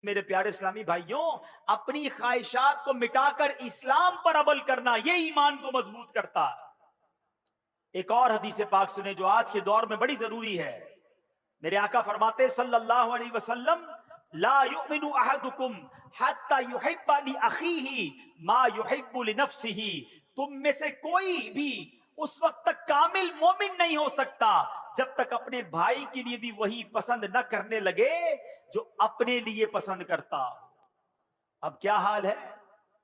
میرے پیارے اسلامی بھائیوں، اپنی خواہشات کو مٹا کر اسلام پر عمل کرنا یہ ایمان کو مضبوط کرتا ہے۔ ایک اور حدیث پاک سنیں جو آج کے دور میں بڑی ضروری ہے۔ میرے آقا فرماتے صلی اللہ علیہ وسلم، لا یؤمن احدکم حتی یحب لاخیہ ما یحب لنفسہ، تم میں سے کوئی بھی اس وقت تک کامل مومن نہیں ہو سکتا جب تک اپنے بھائی کے لیے بھی وہی پسند نہ کرنے لگے جو اپنے لیے پسند کرتا۔ اب کیا حال ہے؟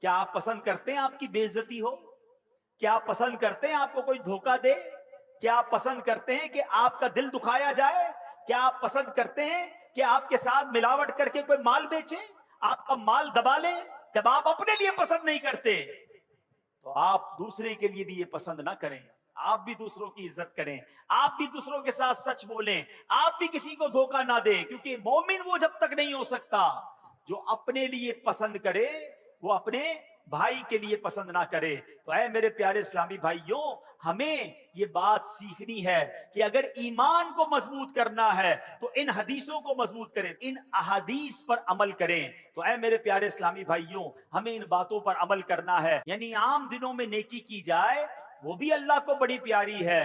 کیا آپ پسند کرتے ہیں آپ کی بے عزتی ہو؟ کیا آپ پسند کرتے ہیں آپ کو کوئی دھوکہ دے؟ کیا آپ پسند کرتے ہیں کہ آپ کا دل دکھایا جائے؟ کیا آپ پسند کرتے ہیں کہ آپ کے ساتھ ملاوٹ کر کے کوئی مال بیچے، آپ کا مال دبا لے؟ جب آپ اپنے لیے پسند نہیں کرتے تو آپ دوسرے کے لیے بھی یہ پسند نہ کریں۔ آپ بھی دوسروں کی عزت کریں، آپ بھی دوسروں کے ساتھ سچ بولیں، آپ بھی کسی کو دھوکہ نہ دیں، کیونکہ مومن وہ جب تک نہیں ہو سکتا جو اپنے لیے پسند کرے وہ اپنے بھائی کے لیے پسند نہ کرے۔ تو اے میرے پیارے اسلامی بھائیوں، ہمیں یہ بات سیکھنی ہے کہ اگر ایمان کو مضبوط کرنا ہے تو ان حدیثوں کو مضبوط کریں، ان احادیث پر عمل کریں۔ تو اے میرے پیارے اسلامی بھائیوں، ہمیں ان باتوں پر عمل کرنا ہے۔ یعنی عام دنوں میں نیکی کی جائے وہ بھی اللہ کو بڑی پیاری ہے،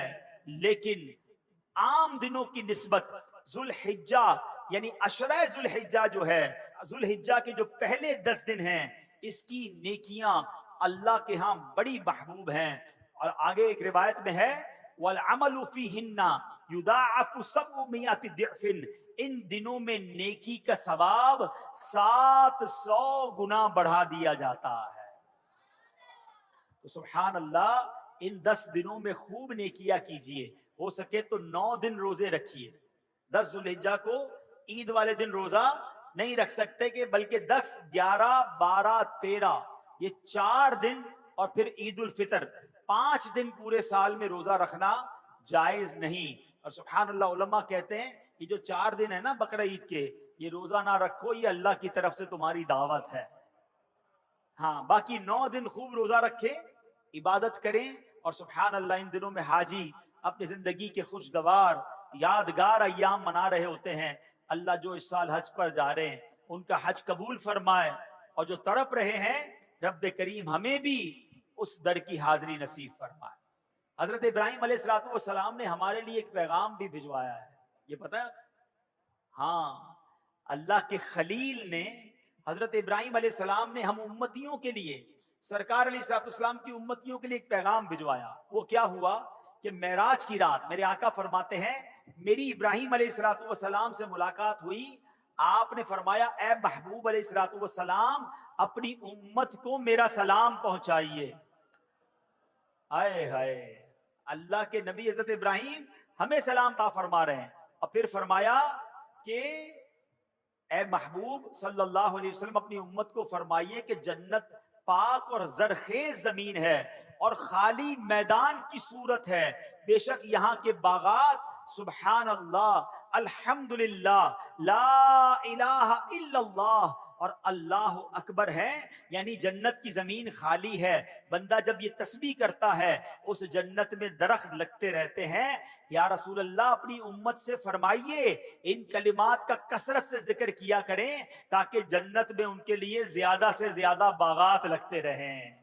لیکن عام دنوں کی نسبت ذوالحجہ یعنی عشرہ ذوالحجہ جو ہے، ذوالحجہ کے جو پہلے 10 دن ہیں، اس کی نیکیاں اللہ کے ہاں بڑی محبوب ہیں۔ اور آگے ایک روایت میں ہے وَالْعَمَلُ فِيهِنَّ يُضَاعَفُ 700 ضِعْفٍ، ان دنوں میں نیکی کا ثواب 700 گنا بڑھا دیا جاتا ہے۔ تو سبحان اللہ، ان 10 دنوں میں خوب نیکیاں کیجئے، ہو سکے تو 9 دن روزے رکھیے۔ 10 ذوالحجہ کو عید والے دن روزہ نہیں رکھ سکتے کہ بلکہ 10 11 12 13 یہ 4 دن اور پھر عید الفطر 5 دن پورے سال میں روزہ رکھنا جائز نہیں۔ اور سبحان اللہ، علماء کہتے ہیں یہ جو 4 دن ہے نا بقرہ عید کے، یہ روزہ نہ رکھو، یہ اللہ کی طرف سے تمہاری دعوت ہے۔ ہاں، باقی 9 دن خوب روزہ رکھیں، عبادت کریں، اور سبحان اللہ ان دنوں میں حاجی اپنی زندگی کے خوشگوار یادگار ایام منا رہے ہوتے ہیں۔ اللہ جو اس سال حج پر جا رہے ہیں ان کا حج قبول فرمائے، اور جو تڑپ رہے ہیں رب کریم ہمیں بھی اس در کی حاضری نصیب فرمائے۔ حضرت ابراہیم علیہ السلام نے ہمارے لیے ایک پیغام بھی بھجوایا ہے، یہ پتہ ہے؟ ہاں، اللہ کے خلیل نے، حضرت ابراہیم علیہ السلام نے ہم امتیوں کے لیے، سرکار علیہ السلام کی امتیوں کے لیے ایک پیغام بھجوایا۔ وہ کیا ہوا کہ معراج کی رات میرے آقا فرماتے ہیں میری ابراہیم علیہ السلام سے ملاقات ہوئی، آپ نے فرمایا اے محبوب علیہ السلام اپنی امت کو میرا سلام پہنچائیے۔ آئے ہائے، اللہ کے نبی حضرت ابراہیم ہمیں سلام عطا فرما رہے ہیں، اور پھر فرمایا کہ اے محبوب صلی اللہ علیہ وسلم اپنی امت کو فرمائیے کہ جنت پاک اور زرخیز زمین ہے اور خالی میدان کی صورت ہے، بے شک یہاں کے باغات سبحان اللہ الحمدللہ لا الہ الا اللہ اور اللہ اکبر ہے، یعنی جنت کی زمین خالی ہے۔ بندہ جب یہ تسبیح کرتا ہے اس جنت میں درخت لگتے رہتے ہیں۔ یا رسول اللہ اپنی امت سے فرمائیے ان کلمات کا کثرت سے ذکر کیا کریں تاکہ جنت میں ان کے لیے زیادہ سے زیادہ باغات لگتے رہیں۔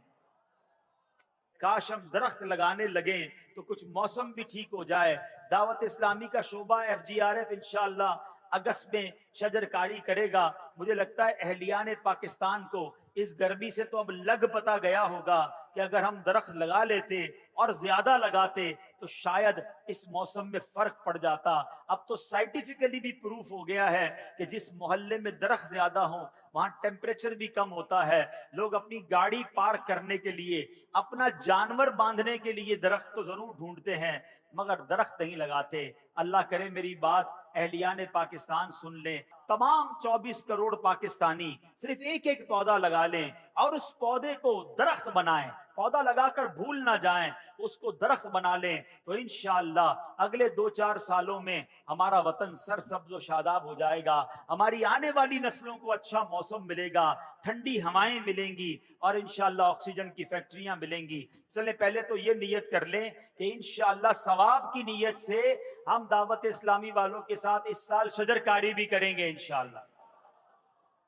کاش ہم درخت لگانے لگیں تو کچھ موسم بھی ٹھیک ہو جائے۔ دعوت اسلامی کا شعبہ FGRF انشاءاللہ اگست میں شجر کاری کرے گا۔ مجھے لگتا ہے اہلیان پاکستان کو اس گرمی سے تو اب لگ پتا گیا ہوگا کہ اگر ہم درخت لگا لیتے اور زیادہ لگاتے تو شاید اس موسم میں فرق پڑ جاتا۔ اب تو سائنٹیفکلی بھی پروف ہو گیا ہے کہ جس محلے میں درخت زیادہ ہوں وہاں ٹیمپریچر بھی کم ہوتا ہے۔ لوگ اپنی گاڑی پارک کرنے کے لیے، اپنا جانور باندھنے کے لیے درخت تو ضرور ڈھونڈتے ہیں مگر درخت نہیں لگاتے۔ اللہ کرے میری بات اہلیان پاکستان سن لیں، تمام 24 کروڑ پاکستانی صرف ایک ایک پودا لگا لیں اور اس پودے کو درخت بنائیں، پودا لگا کر بھول نہ جائیں، اس کو درخت بنا لیں تو انشاءاللہ اگلے 2-4 سالوں میں ہمارا وطن سرسبز و شاداب ہو جائے گا، ہماری آنے والی نسلوں کو اچھا موسم ملے گا، ٹھنڈی ہوائیں ملیں گی اور انشاءاللہ آکسیجن کی فیکٹریاں ملیں گی۔ چلیں پہلے تو یہ نیت کر لیں کہ انشاءاللہ ثواب کی نیت سے ہم دعوت اسلامی والوں کے ساتھ اس سال شجر کاری بھی کریں گے انشاءاللہ۔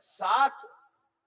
7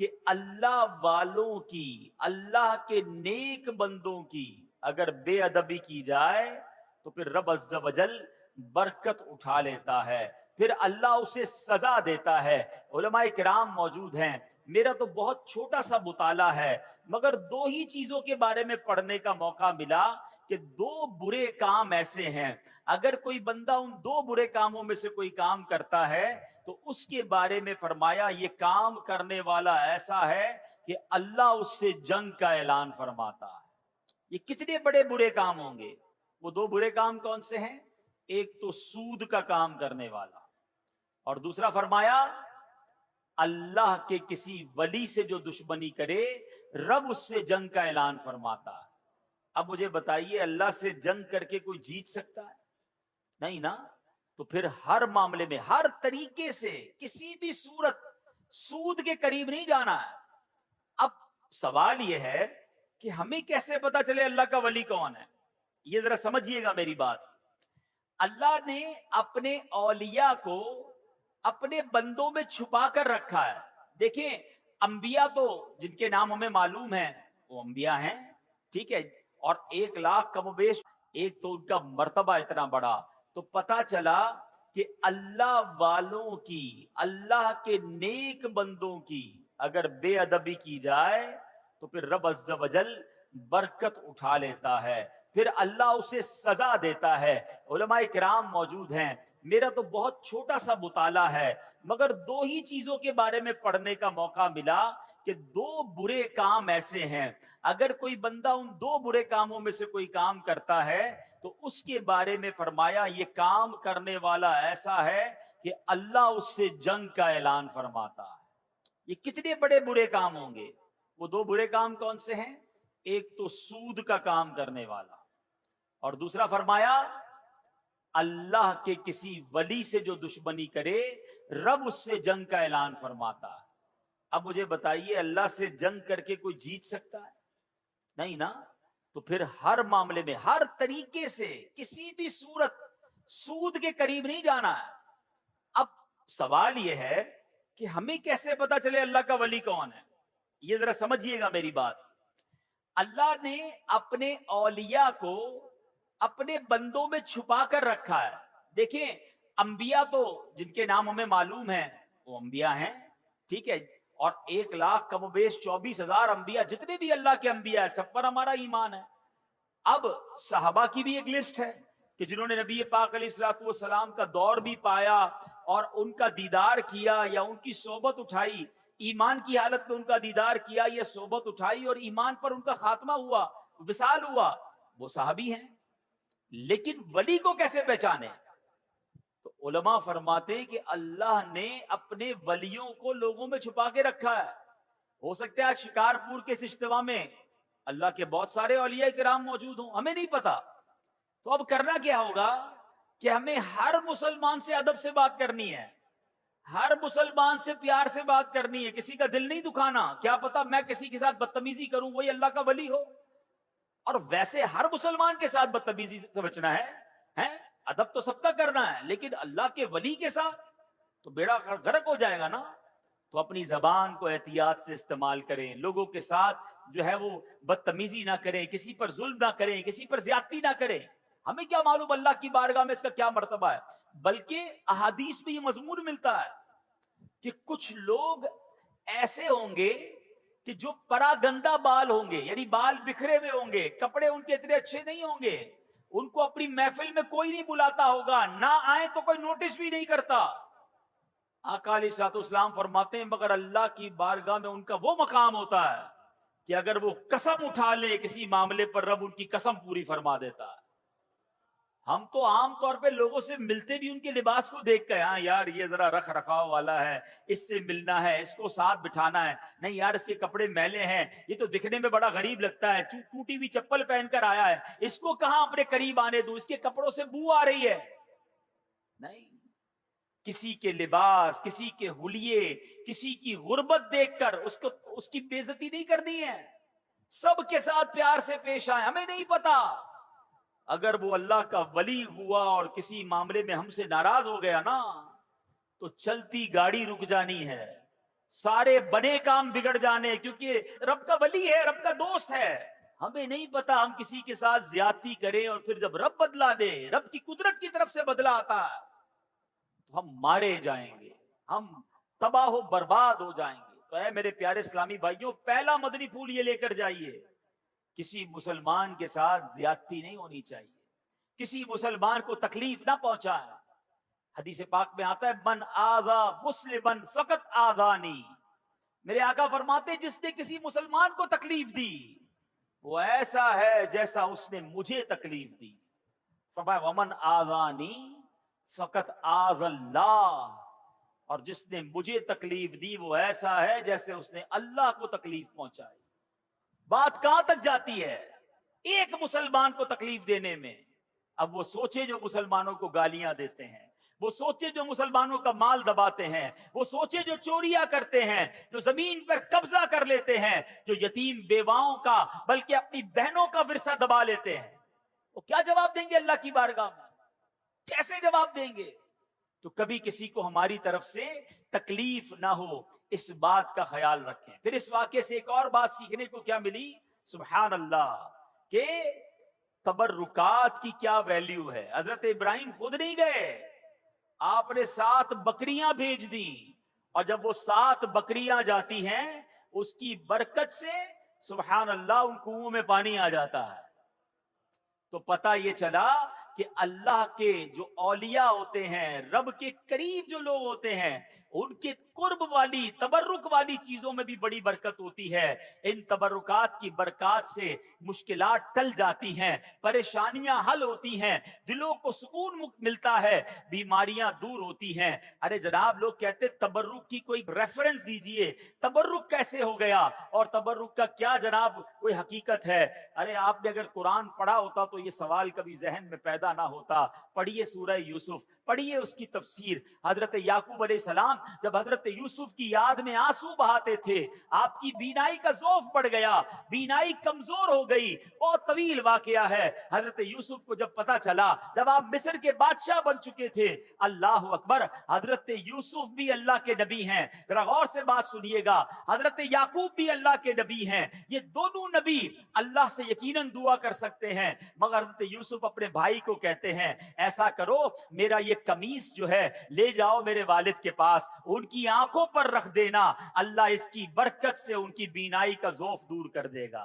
کہ اللہ والوں کی، اللہ کے نیک بندوں کی اگر بے ادبی کی جائے تو پھر رب عز و جل برکت اٹھا لیتا ہے، پھر اللہ اسے سزا دیتا ہے۔ علماء کرام موجود ہیں، میرا تو بہت چھوٹا سا مطالعہ ہے مگر دو ہی چیزوں کے بارے میں پڑھنے کا موقع ملا کہ دو برے کام ایسے ہیں، اگر کوئی بندہ ان دو برے کاموں میں سے کوئی کام کرتا ہے تو اس کے بارے میں فرمایا یہ کام کرنے والا ایسا ہے کہ اللہ اس سے جنگ کا اعلان فرماتا ہے۔ یہ کتنے بڑے برے کام ہوں گے؟ وہ دو برے کام کون سے ہیں؟ ایک تو سود کا کام کرنے والا، اور دوسرا فرمایا اللہ کے کسی ولی سے جو دشمنی کرے رب اس سے جنگ کا اعلان فرماتا ہے۔ اب مجھے بتائیے اللہ سے جنگ کر کے کوئی جیت سکتا ہے؟ نہیں نا۔ تو پھر ہر معاملے میں ہر طریقے سے کسی بھی صورت سود کے قریب نہیں جانا ہے۔ اب سوال یہ ہے کہ ہمیں کیسے پتا چلے اللہ کا ولی کون ہے؟ یہ ذرا سمجھیے گا میری بات۔ اللہ نے اپنے اولیاء کو اپنے بندوں میں چھپا کر رکھا ہے۔ دیکھیں انبیاء تو جن کے نام ہمیں معلوم ہیں وہ انبیاء ہیں، ٹھیک ہے، اور 1,00,000 کم و بیش، ایک تو ان کا مرتبہ اتنا بڑا، تو پتا چلا کہ اللہ والوں کی، اللہ کے نیک بندوں کی اگر بے ادبی کی جائے تو پھر رب عز و جل برکت اٹھا لیتا ہے، پھر اللہ اسے سزا دیتا ہے۔ علماء کرام موجود ہیں، میرا تو بہت چھوٹا سا مطالعہ ہے مگر دو ہی چیزوں کے بارے میں پڑھنے کا موقع ملا کہ دو برے کام ایسے ہیں، اگر کوئی بندہ ان دو برے کاموں میں سے کوئی کام کرتا ہے تو اس کے بارے میں فرمایا یہ کام کرنے والا ایسا ہے کہ اللہ اس سے جنگ کا اعلان فرماتا ہے۔ یہ کتنے بڑے برے کام ہوں گے؟ وہ دو برے کام کون سے ہیں؟ ایک تو سود کا کام کرنے والا، اور دوسرا فرمایا اللہ کے کسی ولی سے جو دشمنی کرے رب اس سے جنگ کا اعلان فرماتا ہے۔ اب مجھے بتائیے اللہ سے جنگ کر کے کوئی جیت سکتا ہے؟ نہیں نا۔ تو پھر ہر معاملے میں ہر طریقے سے کسی بھی صورت سود کے قریب نہیں جانا ہے۔ اب سوال یہ ہے کہ ہمیں کیسے پتا چلے اللہ کا ولی کون ہے؟ یہ ذرا سمجھیے گا میری بات۔ اللہ نے اپنے اولیاء کو اپنے بندوں میں چھپا کر رکھا ہے۔ دیکھیں انبیاء تو جن کے نام ہمیں معلوم ہیں وہ انبیاء ہیں، ٹھیک ہے، اور 1,00,000 کم و بیش 24,000 انبیاء، جتنے بھی اللہ کے انبیاء ہیں سب پر ہمارا ایمان ہے۔ اب صحابہ کی بھی ایک لسٹ ہے کہ جنہوں نے نبی پاک علیہ الصلوۃ والسلام کا دور بھی پایا اور ان کا دیدار کیا یا ان کی صحبت اٹھائی، ایمان کی حالت میں ان کا دیدار کیا یا صحبت اٹھائی اور ایمان پر ان کا خاتمہ ہوا، وصال ہوا، وہ صحابی ہیں۔ لیکن ولی کو کیسے پہچانے؟ تو علماء فرماتے ہیں کہ اللہ نے اپنے ولیوں کو لوگوں میں چھپا کے رکھا ہے۔ ہو سکتا ہے آج شکارپور کے اس اجتماع میں اللہ کے بہت سارے اولیاء کرام موجود ہوں، ہمیں نہیں پتا۔ تو اب کرنا کیا ہوگا کہ ہمیں ہر مسلمان سے ادب سے بات کرنی ہے، ہر مسلمان سے پیار سے بات کرنی ہے، کسی کا دل نہیں دکھانا۔ کیا پتا میں کسی کے ساتھ بدتمیزی کروں وہی اللہ کا ولی ہو، اور ویسے ہر مسلمان کے ساتھ بدتمیزی سے بچنا ہے، ادب تو سب کا کرنا ہے، لیکن اللہ کے ولی کے ساتھ تو بیڑا غرق ہو جائے گا نا۔ تو اپنی زبان کو احتیاط سے استعمال کریں، لوگوں کے ساتھ جو ہے وہ بدتمیزی نہ کریں، کسی پر ظلم نہ کریں، کسی پر زیادتی نہ کریں۔ ہمیں کیا معلوم اللہ کی بارگاہ میں اس کا کیا مرتبہ ہے، بلکہ احادیث میں یہ مضمون ملتا ہے کہ کچھ لوگ ایسے ہوں گے کہ جو پراگندہ بال ہوں گے، یعنی بال بکھرے ہوئے ہوں گے، کپڑے ان کے اتنے اچھے نہیں ہوں گے، ان کو اپنی محفل میں کوئی نہیں بلاتا ہوگا، نہ آئے تو کوئی نوٹس بھی نہیں کرتا۔ آقا علیہ الصلوۃ والسلام فرماتے ہیں مگر اللہ کی بارگاہ میں ان کا وہ مقام ہوتا ہے کہ اگر وہ قسم اٹھا لے کسی معاملے پر رب ان کی قسم پوری فرما دیتا ہے۔ ہم تو عام طور پہ لوگوں سے ملتے بھی ان کے لباس کو دیکھ کے، ہاں یار یہ ذرا رکھ رکھاؤ والا ہے، اس سے ملنا ہے، اس کو ساتھ بٹھانا ہے، نہیں یار اس کے کپڑے میلے ہیں، یہ تو دکھنے میں بڑا غریب لگتا ہے، ٹوٹی ہوئی چپل پہن کر آیا ہے، اس کو کہاں اپنے قریب آنے دوں، اس کے کپڑوں سے بو آ رہی ہے۔ نہیں، کسی کے لباس، کسی کے حلیے، کسی کی غربت دیکھ کر اس کی بے عزتی نہیں کرنی ہے، سب کے ساتھ پیار سے پیش آئے۔ ہمیں نہیں پتا اگر وہ اللہ کا ولی ہوا اور کسی معاملے میں ہم سے ناراض ہو گیا نا تو چلتی گاڑی رک جانی ہے، سارے بنے کام بگڑ جانے، کیونکہ رب کا ولی ہے، رب کا دوست ہے۔ ہمیں نہیں پتا ہم کسی کے ساتھ زیادتی کریں اور پھر جب رب بدلا دے، رب کی قدرت کی طرف سے بدلا آتا ہے، تو ہم مارے جائیں گے، ہم تباہ و برباد ہو جائیں گے۔ تو اے میرے پیارے اسلامی بھائیوں، پہلا مدنی پھول یہ لے کر جائیے، کسی مسلمان کے ساتھ زیادتی نہیں ہونی چاہیے، کسی مسلمان کو تکلیف نہ پہنچائیں۔ حدیث پاک میں آتا ہے من آذا مسلمن فقط آذانی، میرے آقا فرماتے ہیں جس نے کسی مسلمان کو تکلیف دی وہ ایسا ہے جیسا اس نے مجھے تکلیف دی۔ فرمایا ومن آذانی فقط آذ اللہ، اور جس نے مجھے تکلیف دی وہ ایسا ہے جیسے اس نے اللہ کو تکلیف پہنچائی۔ بات کہاں تک جاتی ہے؟ ایک مسلمان کو تکلیف دینے میں۔ اب وہ سوچے جو مسلمانوں کو گالیاں دیتے ہیں، وہ سوچے جو مسلمانوں کا مال دباتے ہیں، وہ سوچے جو چوریاں کرتے ہیں، جو زمین پر قبضہ کر لیتے ہیں، جو یتیم بیواؤں کا بلکہ اپنی بہنوں کا ورثہ دبا لیتے ہیں، وہ کیا جواب دیں گے اللہ کی بارگاہ میں؟ کیسے جواب دیں گے؟ تو کبھی کسی کو ہماری طرف سے تکلیف نہ ہو، اس بات کا خیال رکھیں۔ پھر اس واقعے سے ایک اور بات سیکھنے کو کیا ملی؟ سبحان اللہ، کہ تبرکات کی کیا ویلیو ہے۔ حضرت ابراہیم خود نہیں گئے، آپ نے 7 بکریاں بھیج دی، اور جب وہ 7 بکریاں جاتی ہیں اس کی برکت سے سبحان اللہ ان کنووں میں پانی آ جاتا ہے۔ تو پتہ یہ چلا کہ اللہ کے جو اولیاء ہوتے ہیں، رب کے قریب جو لوگ ہوتے ہیں، ان کے قرب والی تبرک والی چیزوں میں بھی بڑی برکت ہوتی ہے۔ ان تبرکات کی برکات سے مشکلات ٹل جاتی ہیں، پریشانیاں حل ہوتی ہیں، دلوں کو سکون ملتا ہے، بیماریاں دور ہوتی ہیں۔ ارے جناب لوگ کہتے تبرک کی کوئی ریفرنس دیجئے، تبرک کیسے ہو گیا اور تبرک کا کیا جناب کوئی حقیقت ہے؟ ارے آپ نے اگر قرآن پڑھا ہوتا تو یہ سوال کبھی ذہن میں پیدا نہ ہوتا۔ پڑھیے سورہ یوسف، پڑھیے اس کی تفسیر۔ حضرت یعقوب علیہ السلام جب حضرت یوسف کی یاد میں آنسو بہاتے تھے، آپ کی بینائی کا ذوف بڑھ گیا، بینائی کمزور ہو گئی۔ بہت طویل واقعہ ہے۔ حضرت یوسف کو جب پتا چلا، جب آپ مصر کے بادشاہ بن چکے تھے، اللہ اکبر، حضرت یوسف بھی اللہ کے نبی ہیں، ذرا غور سے بات سنیے گا، حضرت یعقوب بھی اللہ کے نبی ہیں، یہ دونوں نبی اللہ سے یقیناً دعا کر سکتے ہیں، مگر حضرت یوسف اپنے بھائی کو کہتے ہیں ایسا کرو، میرا یہ قمیص جو ہے لے جاؤ میرے والد کے پاس، ان کی آنکھوں پر رکھ دینا، اللہ اس کی برکت سے ان کی بینائی کا ذوف دور کر دے گا۔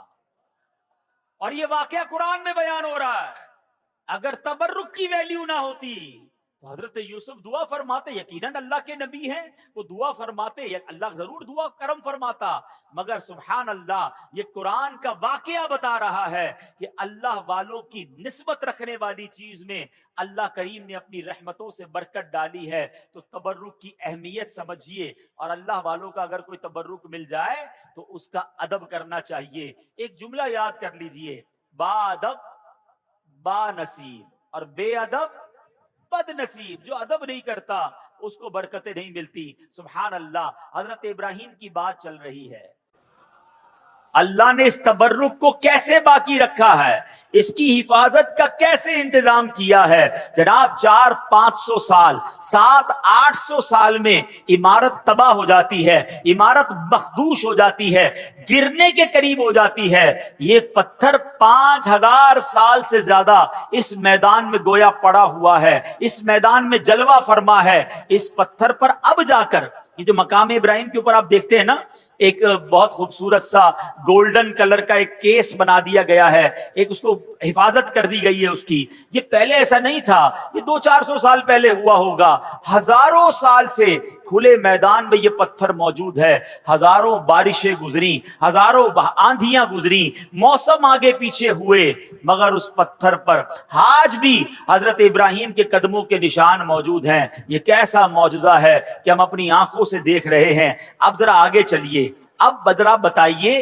اور یہ واقعہ قرآن میں بیان ہو رہا ہے۔ اگر تبرک کی ویلیو نہ ہوتی تو حضرت یوسف دعا فرماتے، یقیناً اللہ کے نبی ہیں، وہ دعا فرماتے، اللہ ضرور دعا کرم فرماتا، مگر سبحان اللہ یہ قرآن کا واقعہ بتا رہا ہے کہ اللہ والوں کی نسبت رکھنے والی چیز میں اللہ کریم نے اپنی رحمتوں سے برکت ڈالی ہے۔ تو تبرک کی اہمیت سمجھیے، اور اللہ والوں کا اگر کوئی تبرک مل جائے تو اس کا ادب کرنا چاہیے۔ ایک جملہ یاد کر لیجئے، با ادب با نصیب، اور بے ادب بد نصیب۔ جو ادب نہیں کرتا اس کو برکتیں نہیں ملتی۔ سبحان اللہ، حضرت ابراہیم کی بات چل رہی ہے، اللہ نے اس تبرک کو کیسے باقی رکھا ہے، اس کی حفاظت کا کیسے انتظام کیا ہے۔ جناب 400-500 سال، 700-800 سال میں عمارت تباہ ہو جاتی ہے، عمارت مخدوش ہو جاتی ہے، گرنے کے قریب ہو جاتی ہے۔ یہ پتھر 5000 سال سے زیادہ اس میدان میں گویا پڑا ہوا ہے، اس میدان میں جلوہ فرما ہے۔ اس پتھر پر اب جا کر یہ جو مقام ابراہیم کے اوپر آپ دیکھتے ہیں نا، ایک بہت خوبصورت سا گولڈن کلر کا ایک کیس بنا دیا گیا ہے، ایک اس کو حفاظت کر دی گئی ہے اس کی۔ یہ پہلے ایسا نہیں تھا، یہ 200-400 سال پہلے ہوا ہوگا۔ ہزاروں سال سے کھلے میدان میں یہ پتھر موجود ہے، ہزاروں بارشیں گزری، ہزاروں آندھیاں گزری، موسم آگے پیچھے ہوئے، مگر اس پتھر پر آج بھی حضرت ابراہیم کے قدموں کے نشان موجود ہیں۔ یہ کیسا معجزہ ہے کہ ہم اپنی آنکھوں سے دیکھ رہے ہیں۔ اب ذرا آگے چلیے، اب ذرا بتائیے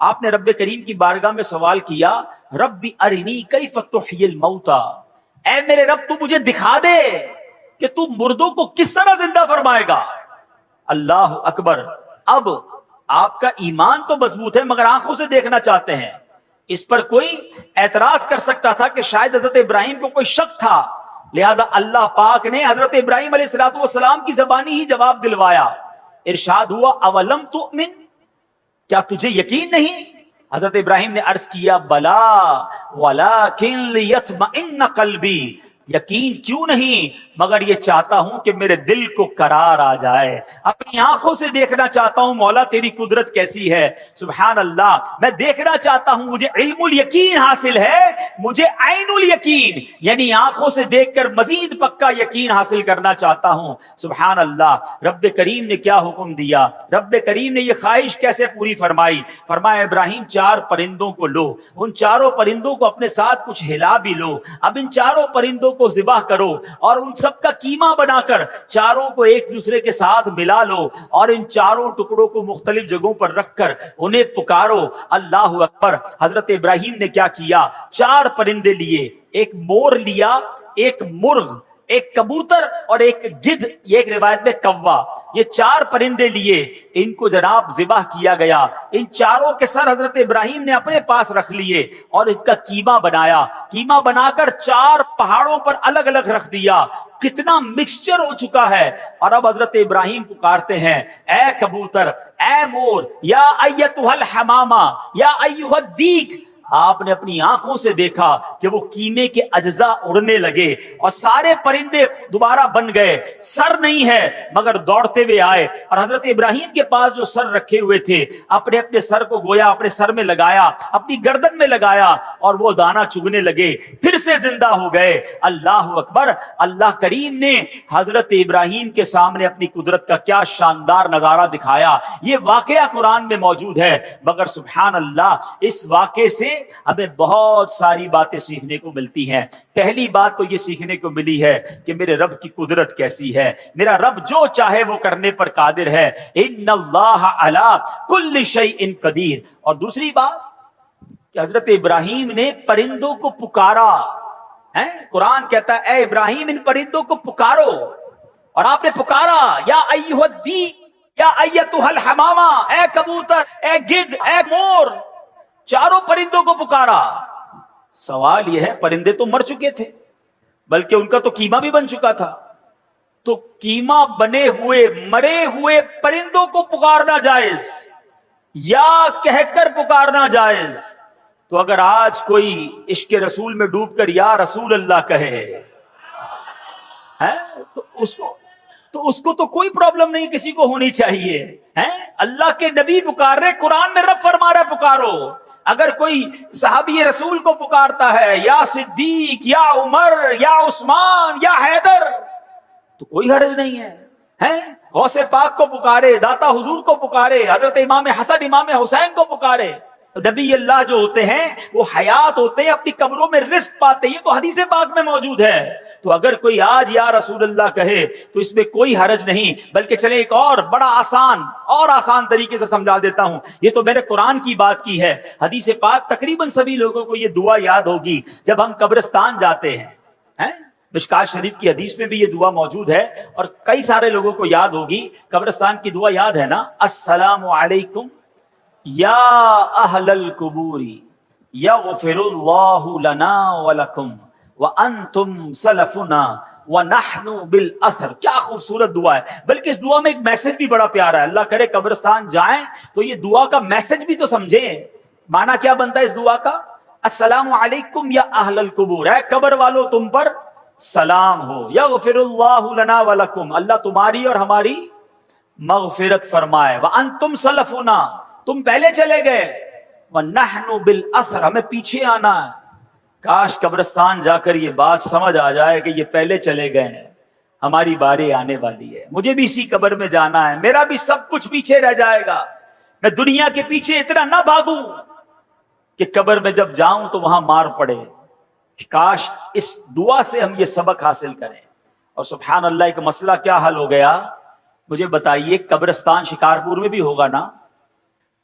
آپ نے رب کریم کی بارگاہ میں سوال کیا ربی ارنی کیف تحیی الموتا، اے میرے رب تو مجھے دکھا دے کہ تو مردوں کو کس طرح زندہ فرمائے گا۔ اللہ اکبر۔ اب آپ کا ایمان تو مضبوط ہے مگر آنکھوں سے دیکھنا چاہتے ہیں۔ اس پر کوئی اعتراض کر سکتا تھا کہ شاید حضرت ابراہیم کو کوئی شک تھا، لہذا اللہ پاک نے حضرت ابراہیم علیہ السلام کی زبانی ہی جواب دلوایا۔ ارشاد ہوا اولم تؤمن، کیا تجھے یقین نہیں؟ حضرت ابراہیم نے عرض کیا بلا ولکن لیطمئن قلبی، یقین کیوں نہیں مگر یہ چاہتا ہوں کہ میرے دل کو قرار آ جائے، اپنی آنکھوں سے دیکھنا چاہتا ہوں مولا تیری قدرت کیسی ہے۔ سبحان اللہ، میں دیکھنا چاہتا ہوں، مجھے علم الیقین حاصل ہے، مجھے عین الیقین یعنی آنکھوں سے دیکھ کر مزید پکا یقین حاصل کرنا چاہتا ہوں۔ سبحان اللہ، رب کریم نے کیا حکم دیا، رب کریم نے یہ خواہش کیسے پوری فرمائی؟ فرمایا ابراہیم 4 پرندوں کو لو، ان چاروں پرندوں کو اپنے ساتھ کچھ ہلا بھی لو، اب ان چاروں پرندوں کو ذبح کرو اور ان سب کا قیمہ بنا کر چاروں کو ایک دوسرے کے ساتھ ملا لو اور ان چاروں ٹکڑوں کو مختلف جگہوں پر رکھ کر انہیں پکارو۔ اللہ اکبر۔ حضرت ابراہیم نے کیا کیا؟ 4 پرندے لیے، ایک مور لیا، ایک مرغ، ایک کبوتر اور ایک گدھ، یہ ایک روایت میں کوا، یہ 4 پرندے لیے، ان کو جناب ذبح کیا گیا۔ ان چاروں کے سر حضرت ابراہیم نے اپنے پاس رکھ لیے اور اس کا قیمہ بنایا، قیمہ بنا کر 4 پہاڑوں پر الگ الگ رکھ دیا۔ کتنا مکسچر ہو چکا ہے، اور اب حضرت ابراہیم پکارتے ہیں اے کبوتر، اے مور، یا ایتھا الحمامہ، یا ایھا الدیک۔ آپ نے اپنی آنکھوں سے دیکھا کہ وہ قیمے کے اجزاء اڑنے لگے اور سارے پرندے دوبارہ بن گئے، سر نہیں ہے مگر دوڑتے ہوئے آئے، اور حضرت ابراہیم کے پاس جو سر رکھے ہوئے تھے اپنے اپنے سر کو گویا اپنے سر میں لگایا، اپنی گردن میں لگایا اور وہ دانہ چگنے لگے، پھر سے زندہ ہو گئے۔ اللہ اکبر۔ اللہ کریم نے حضرت ابراہیم کے سامنے اپنی قدرت کا کیا شاندار نظارہ دکھایا، یہ واقعہ قرآن میں موجود ہے، مگر سبحان اللہ اس واقعے سے ہمیں بہت ساری باتیں سیکھنے کو ملتی ہیں۔ پہلی بات تو یہ سیکھنے کو ملی ہے کہ میرے رب کی قدرت کیسی ہے، میرا رب جو چاہے وہ کرنے پر قادر ہے، ان اللہ علی کل شیء قدیر۔ اور دوسری بات کہ حضرت ابراہیم نے پرندوں کو پکارا، قرآن کہتا ہے اے ابراہیم ان پرندوں کو پکارو، اور آپ نے پکارا یا ایھا الدیک، یا ایتھا الحمامہ، اے کبوتر، اے گدھ، اے مور، چاروں پرندوں کو پکارا۔ سوال یہ ہے پرندے تو مر چکے تھے، بلکہ ان کا تو قیمہ بھی بن چکا تھا، تو قیمہ بنے ہوئے مرے ہوئے پرندوں کو پکارنا جائز یا کہہ کر پکارنا جائز؟ تو اگر آج کوئی عشق رسول میں ڈوب کر یا رسول اللہ کہے تو اس کو تو کوئی پرابلم نہیں کسی کو ہونی چاہیے۔ اللہ کے نبی پکار رہے، قرآن میں رب فرما رہا ہے پکارو۔ اگر کوئی صحابی رسول کو پکارتا ہے یا صدیق یا عمر یا عثمان یا حیدر تو کوئی حرج نہیں ہے۔ غوث پاک کو پکارے، داتا حضور کو پکارے، حضرت امام حسن امام حسین کو پکارے۔ نبی اللہ جو ہوتے ہیں وہ حیات ہوتے ہیں، اپنی قبروں میں رزق پاتے ہیں، یہ تو حدیث پاک میں موجود ہے۔ تو اگر کوئی آج یا رسول اللہ کہے تو اس میں کوئی حرج نہیں، بلکہ چلے ایک اور بڑا آسان طریقے سے سمجھا دیتا ہوں۔ یہ تو میں نے قرآن کی بات کی ہے، حدیث پاک تقریباً سبھی لوگوں کو یہ دعا یاد ہوگی جب ہم قبرستان جاتے ہیں۔ مشکات شریف کی حدیث میں بھی یہ دعا موجود ہے اور کئی سارے لوگوں کو یاد ہوگی۔ قبرستان کی دعا یاد ہے نا، السلام علیکم یا اہل القبور یغفر اللہ لنا ولکم وانتم سلفنا ونحن بالاثر۔ کیا خوبصورت دعا ہے، بلکہ اس دعا میں ایک میسج بھی بڑا پیارا ہے۔ اللہ کرے قبرستان جائیں تو یہ دعا کا میسج بھی تو سمجھیں۔ معنی کیا بنتا ہے اس دعا کا؟ السلام علیکم یا اہل القبور، اے قبر والو تم پر سلام ہو، یغفر اللہ لنا ولکم، اللہ تمہاری اور ہماری مغفرت فرمائے، وانتم سلفنا، تم پہلے چلے گئے، وَنَحْنُ بِالْأَثْرِ، ہمیں پیچھے آنا ہے۔ کاش قبرستان جا کر یہ بات سمجھ آ جائے کہ یہ پہلے چلے گئے ہیں، ہماری باری آنے والی ہے، مجھے بھی اسی قبر میں جانا ہے، میرا بھی سب کچھ پیچھے رہ جائے گا۔ میں دنیا کے پیچھے اتنا نہ بھاگوں کہ قبر میں جب جاؤں تو وہاں مار پڑے۔ کاش اس دعا سے ہم یہ سبق حاصل کریں۔ اور سبحان اللہ، ایک مسئلہ کیا حل ہو گیا، مجھے بتائیے، قبرستان شکارپور میں بھی ہوگا نا؟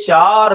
4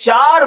4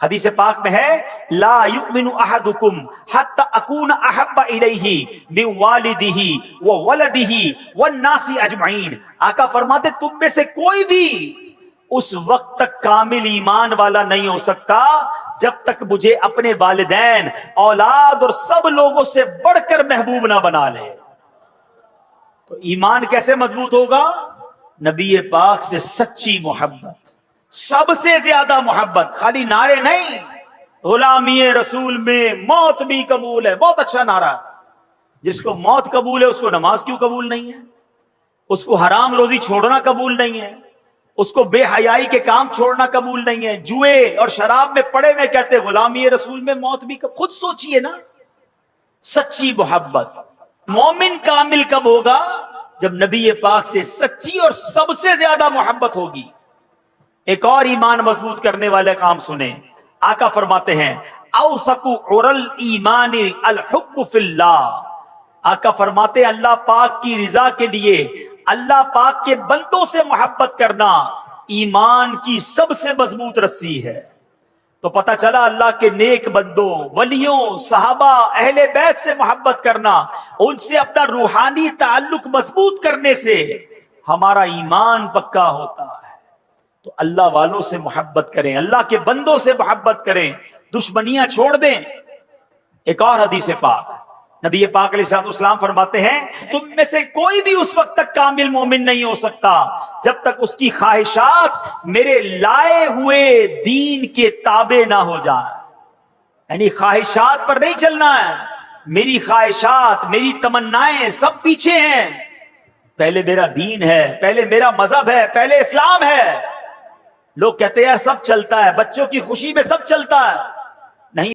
حدیث پاک میں ہے لا یؤمن احدکم حتی اکون احب الیہ من والدہ وولدہ والناس اجمعین. آقا فرماتے تم میں سے کوئی بھی اس وقت تک کامل ایمان والا نہیں ہو سکتا جب تک مجھے اپنے والدین، اولاد اور سب لوگوں سے بڑھ کر محبوب نہ بنا لے. تو ایمان کیسے مضبوط ہوگا؟ نبی پاک سے سچی محبت، سب سے زیادہ محبت. خالی نعرے نہیں، غلامی رسول میں موت بھی قبول ہے. بہت اچھا نعرہ. جس کو موت قبول ہے اس کو نماز کیوں قبول نہیں ہے؟ اس کو حرام روزی چھوڑنا قبول نہیں ہے؟ اس کو بے حیائی کے کام چھوڑنا قبول نہیں ہے؟ جوئے اور شراب میں پڑے میں کہتے غلامی رسول میں موت بھی خود سوچئے نا. سچی محبت. مومن کامل کب ہوگا؟ جب نبی پاک سے سچی اور سب سے زیادہ محبت ہوگی. ایک اور ایمان مضبوط کرنے والے کام سنیں. آقا فرماتے ہیں اوثق عرى الایمان الحب فی اللہ. آقا فرماتے ہیں اللہ پاک کی رضا کے لیے اللہ پاک کے بندوں سے محبت کرنا ایمان کی سب سے مضبوط رسی ہے. تو پتہ چلا اللہ کے نیک بندوں، ولیوں، صحابہ، اہل بیت سے محبت کرنا، ان سے اپنا روحانی تعلق مضبوط کرنے سے ہمارا ایمان پکا ہوتا ہے. تو اللہ والوں سے محبت کریں، اللہ کے بندوں سے محبت کریں، دشمنیاں چھوڑ دیں. ایک اور حدیث پاک نبی پاک علیہ الصلوۃ والسلام فرماتے ہیں تم میں سے کوئی بھی اس وقت تک کامل مومن نہیں ہو سکتا جب تک اس کی خواہشات میرے لائے ہوئے دین کے تابع نہ ہو جائیں. یعنی خواہشات پر نہیں چلنا ہے. میری خواہشات، میری تمنائیں سب پیچھے ہیں. پہلے میرا دین ہے، پہلے میرا مذہب ہے، پہلے اسلام ہے. لوگ کہتے ہیں یار سب چلتا ہے، بچوں کی خوشی میں سب چلتا ہے.